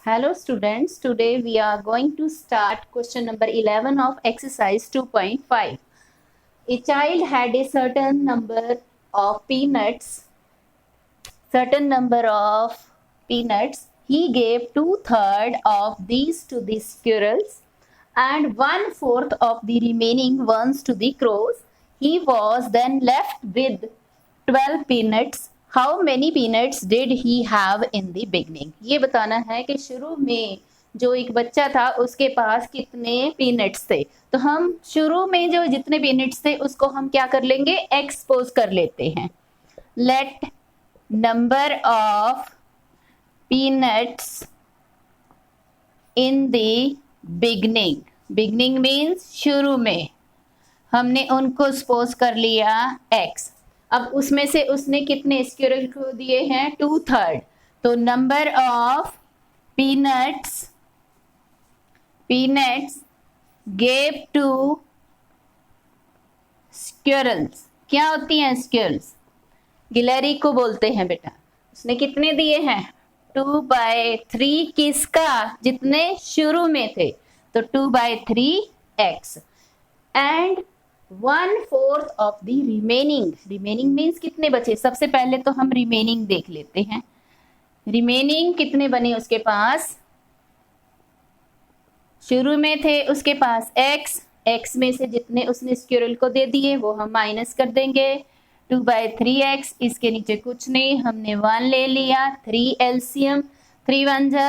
Hello students, today we are going to start question number 11 of exercise 2.5. A child had a certain number of peanuts. He gave 2/3 of these to the squirrels and 1/4 of the remaining ones to the crows. He was then left with 12 peanuts. How many peanuts did he have in the beginning? ये बताना है कि शुरू में जो एक बच्चा था उसके पास कितने पीनट्स थे। तो हम शुरू में जो जितने पीनट्स थे उसको हम क्या कर लेंगे, एक्सपोज कर लेते हैं। Let number of peanuts in the beginning, beginning means शुरू में, हमने उनको सपोज कर लिया एक्स। अब उसमें से उसने कितने स्क्विरल को दिए हैं, 2/3। तो number of peanuts gave to squirrels. क्या होती हैं स्क्विरल्स? गिलहरी को बोलते हैं बेटा। उसने कितने दिए हैं, 2/3। किसका? जितने शुरू में थे, तो 2/3 x and 1/4 of the remaining. Remaining means कितने बचे। सबसे पहले तो हम रिमेनिंग देख लेते हैं। रिमेनिंग कितने बने उसके पास, शुरू में थे उसके पास एक्स में से जितने उसने स्क्विरल को दे दिए वो हम माइनस कर देंगे। 2/3x, इसके नीचे कुछ नहीं, हमने 1 ले लिया। 3 एलसीएम, 3 1 जा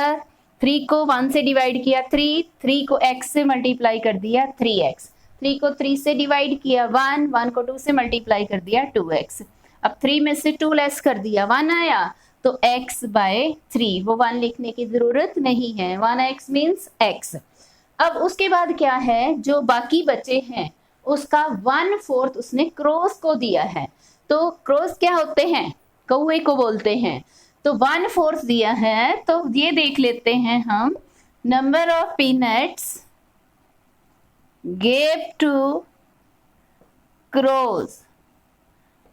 3 को 1 से डिवाइड किया 3 को x से मल्टीप्लाई कर दिया 3x, 3 को 3 से डिवाइड किया 1 को 2 से मल्टीप्लाई कर दिया 2x। अब 3 में से 2 लेस कर दिया 1 आया, तो x/3, वो 1 लिखने की जरूरत नहीं है, 1x मीन्स x। अब उसके बाद क्या है, जो बाकी बचे हैं उसका 1/4 उसने क्रोस को दिया है। तो क्रोस क्या होते हैं, कौवे को बोलते हैं। तो 1/4 दिया है, तो ये देख लेते हैं हम। Number of peanuts gave to crows,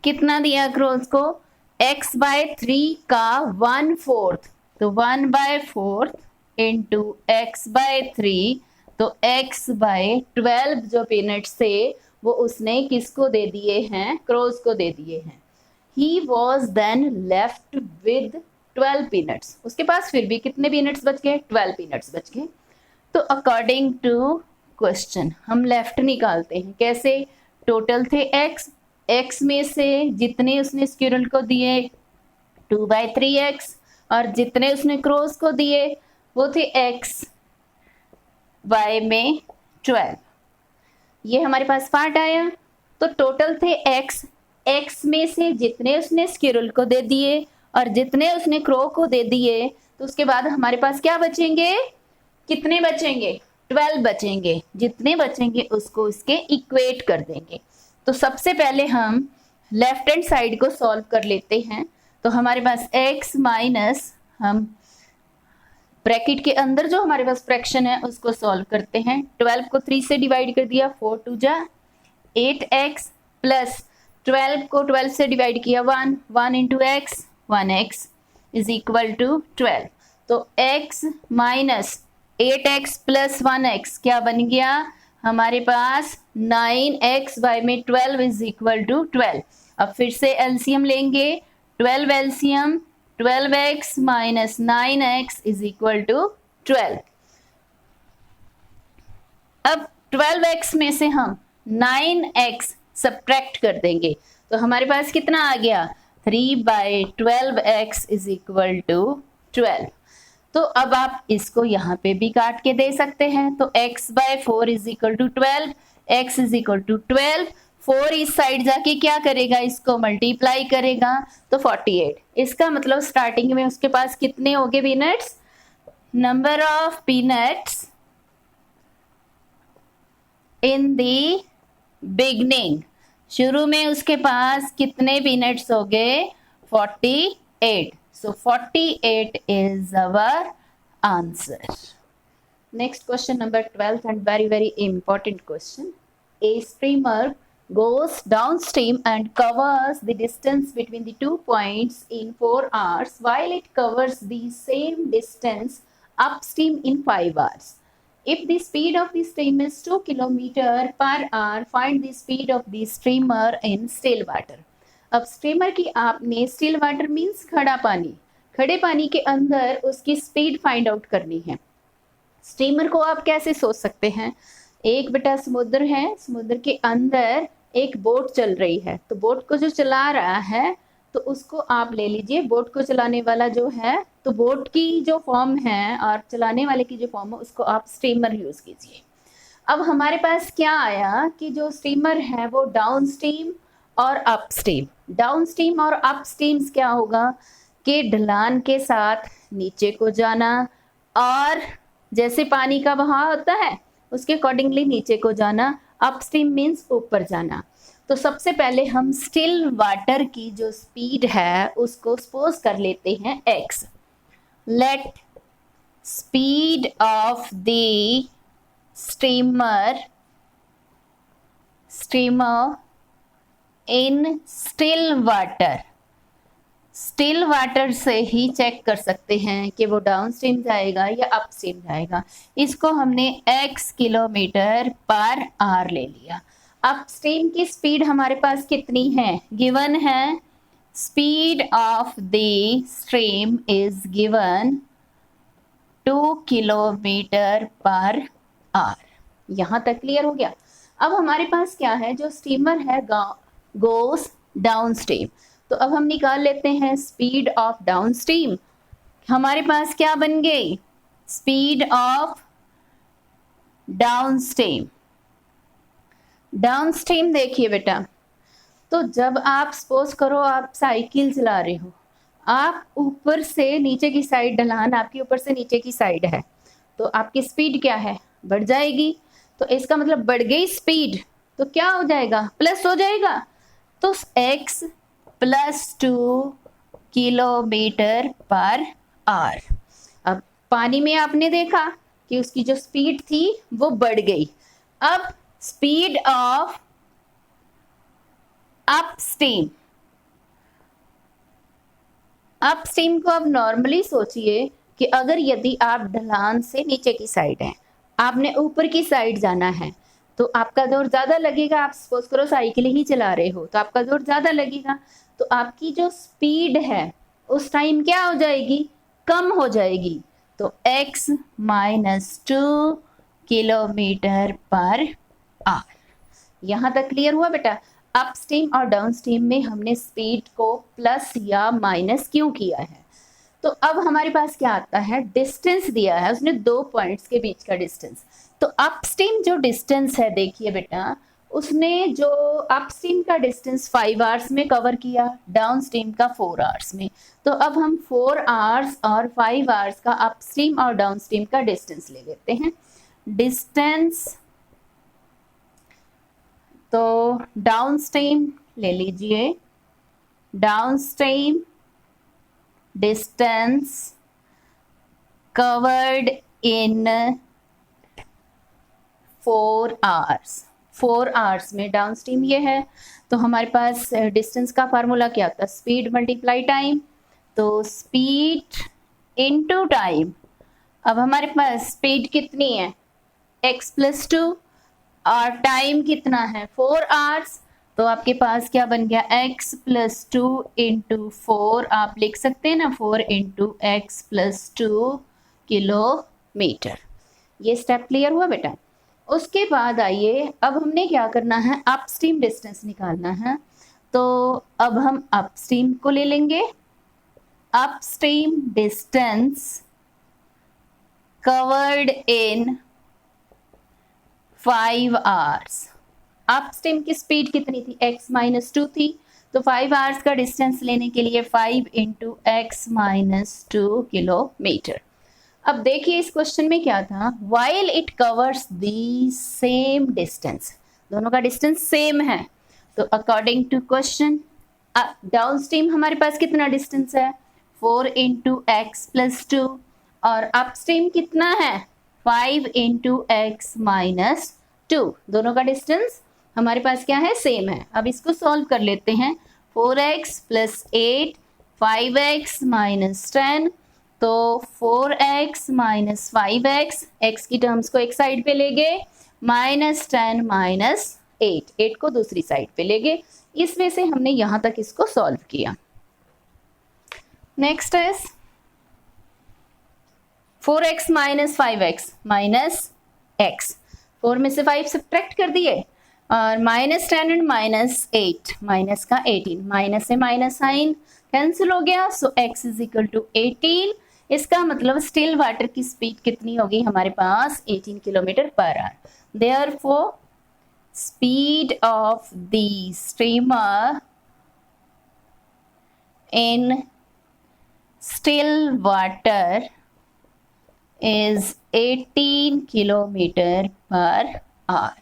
कितना दिया क्रोज को, x/3 का 1/4, तो 1/4 इंटू x/3, तो x/12 जो पीनट्स थे वो उसने किसको दे दिए हैं, क्रोज को दे दिए हैं। He was then left with 12 peanuts. उसके पास फिर भी कितने पीनट्स बच गए, 12 पीनट्स बच गए। तो अकॉर्डिंग टू क्वेश्चन हम लेफ्ट निकालते हैं। कैसे? टोटल थे एक्स में से जितने उसने स्क्विरल को दिए 2/3x, और जितने उसने क्रोज को दिए वो थे x, y में 12। ये हमारे पास पार्ट आया। तो टोटल थे x में से जितने उसने स्क्विरल को दे दिए और जितने उसने क्रो को दे दिए, तो उसके बाद हमारे पास क्या बचेंगे, कितने बचेंगे, 12 बचेंगे। जितने बचेंगे उसको इसके इक्वेट कर देंगे। तो सबसे पहले हम लेफ्ट हैंड साइड को सॉल्व कर लेते हैं। तो हमारे पास x माइनस, हम ब्रैकेट के अंदर जो हमारे पास फ्रैक्शन है उसको सॉल्व करते हैं। 12 को 3 से डिवाइड कर दिया, 4 2 जा 8x, प्लस 12 को 12 से डिवाइड किया 1 into x, 1x is equal to 12। तो x minus 8x plus 1x क्या बन गया हमारे पास, 9x बाय में 12 इज इक्वल टू 12। अब फिर से एलसीएम लेंगे, 12 LCM, 12x minus 9x is equal to 12। अब 12x में से हम 9x सब्ट्रैक्ट कर देंगे, तो हमारे पास कितना आ गया, 3/12x इज इक्वल टू 12। तो अब आप इसको यहाँ पे भी काट के दे सकते हैं। तो x/4 is equal to 12, x is equal to 12। 4 इस साइड जाके क्या करेगा, इसको मल्टीप्लाई करेगा, तो 48। इसका मतलब स्टार्टिंग में उसके पास कितने हो गए peanuts, number of peanuts in the beginning, शुरू में उसके पास कितने पीनट्स हो गए, 48। So 48 is our answer. Next question number 12 and very important question. A streamer goes downstream and covers the distance between the 2 points in 4 hours while it covers the same distance upstream in 5 hours. If the speed of the stream is 2 km per hour, find the speed of the streamer in still water. अब streamer की आपने still water means खड़ा पानी, खड़े पानी के अंदर उसकी स्पीड फाइंड आउट करनी है। स्ट्रीमर को आप कैसे सोच सकते हैं, एक बेटा समुद्र है, समुद्र के अंदर एक बोट चल रही है, तो बोट को जो चला रहा है तो उसको आप ले लीजिए, बोट को चलाने वाला जो है, तो बोट की जो फॉर्म है और चलाने वाले की जो फॉर्म है उसको आप स्ट्रीमर यूज कीजिए। अब हमारे पास क्या आया कि जो स्ट्रीमर है वो डाउन स्ट्रीम और अप स्ट्रीम, डाउन स्ट्रीम और अप स्ट्रीम्स क्या होगा कि ढलान के साथ नीचे को जाना और जैसे पानी का बहाव होता है उसके अकॉर्डिंगली नीचे को जाना, अप स्ट्रीम मीन्स ऊपर जाना। तो सबसे पहले हम स्टिल वाटर की जो स्पीड है उसको सपोज कर लेते हैं x। Let speed of the streamer in still water, still water से ही चेक कर सकते हैं कि वो डाउन स्ट्रीम जाएगा या अप स्ट्रीम जाएगा। इसको हमने x किलोमीटर पर आवर ले लिया। अप स्ट्रीम की स्पीड हमारे पास कितनी है, गिवन है, speed of the stream is given 2 kilometre per hour. यहाँ तक क्लियर हो गया। अब हमारे पास क्या है, जो स्टीमर है गोस डाउन स्ट्रीम, तो अब हम निकाल लेते हैं स्पीड ऑफ डाउन स्ट्रीम। हमारे पास क्या बन गई, speed of down stream. Down stream देखिए बेटा, तो जब आप सपोज करो आप साइकिल चला रहे हो, आप ऊपर से नीचे की साइड, ढलान आपकी ऊपर से नीचे की साइड है, तो आपकी स्पीड क्या है, बढ़ जाएगी। तो इसका मतलब बढ़ गई स्पीड, तो क्या हो जाएगा, प्लस हो जाएगा। तो x + 2 किलोमीटर पर आवर। अब पानी में आपने देखा कि उसकी जो स्पीड थी वो बढ़ गई। अब स्पीड ऑफ अपस्ट्रीम, अपस्ट्रीम को अब नॉर्मली सोचिए कि अगर यदि आप ढलान से नीचे की साइड हैं, आपने ऊपर की साइड जाना है, तो आपका जोर ज़्यादा लगेगा। आप सपोज करो साइकिल ही चला रहे हो तो आपका जोर ज़्यादा लगेगा, तो आपकी जो स्पीड है उस टाइम क्या हो जाएगी, कम हो जाएगी। तो x - 2 किलोमीटर पर आवर। यहाँ तक क्लियर हुआ बेटा। अप स्ट्रीम और डाउन स्ट्रीम में हमने स्पीड को प्लस या माइनस क्यों किया है। तो अब हमारे पास क्या आता है, डिस्टेंस दिया है उसने 2 पॉइंट्स के बीच का डिस्टेंस। तो अपस्ट्रीम जो डिस्टेंस है देखिए बेटा, उसने जो अपस्ट्रीम का डिस्टेंस 5 आवर्स में कवर किया, डाउन स्ट्रीम का 4 आवर्स में। तो अब हम 4 आवर्स और 5 आवर्स का अपस्ट्रीम और डाउन स्ट्रीम का डिस्टेंस ले लेते हैं। डिस्टेंस तो डाउन स्ट्रीम ले लीजिए, down stream distance covered in 4 hours. 4 hours में डाउन स्ट्रीम ये है, तो हमारे पास डिस्टेंस का फार्मूला क्या होता है, स्पीड मल्टीप्लाई टाइम। तो स्पीड इनटू टाइम। अब हमारे पास स्पीड कितनी है, x + 2 और टाइम कितना है 4 आवर्स। तो आपके पास क्या बन गया, x + 2 × 4, आप लिख सकते हैं ना 4 × x + 2 किलोमीटर। ये स्टेप क्लियर हुआ बेटा। उसके बाद आइए, अब हमने क्या करना है, अपस्ट्रीम डिस्टेंस निकालना है। तो अब हम अपस्ट्रीम को ले लेंगे, upstream distance covered in 5 hours. Upstream की स्पीड कितनी थी, x - 2 थी, तो 5 आवर्स का डिस्टेंस लेने के लिए 5 × x - 2 किलोमीटर। अब देखिए इस क्वेश्चन में क्या था, while it covers the same distance, दोनों का डिस्टेंस सेम है। तो according to question downstream हमारे पास कितना डिस्टेंस है, 4 × x + 2, और अपस्ट्रीम कितना है 5 × x - 2। दोनों का डिस्टेंस हमारे पास क्या है, सेम है। अब इसको सॉल्व कर लेते हैं। 4x + 8, 5x - 10 तो 4x माइनस 5x, x की टर्म्स को एक साइड पे ले गए, -10 माइनस 8 को दूसरी साइड पे ले गए। इसमें से हमने यहां तक इसको सॉल्व किया। Next is 4x minus 5x minus x, 4 में से 5 सब्ट्रैक्ट कर दिए और -10 एंड -8, माइनस का 18, माइनस से माइनस साइन कैंसिल हो गया, सो x इज इक्वल टू 18। इसका मतलब स्टिल वाटर की स्पीड कितनी होगी हमारे पास, 18 kilometre per hour. Therefore speed of the streamer in still water is 18 kilometre per hour.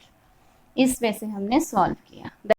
इसमें से हमने सॉल्व किया।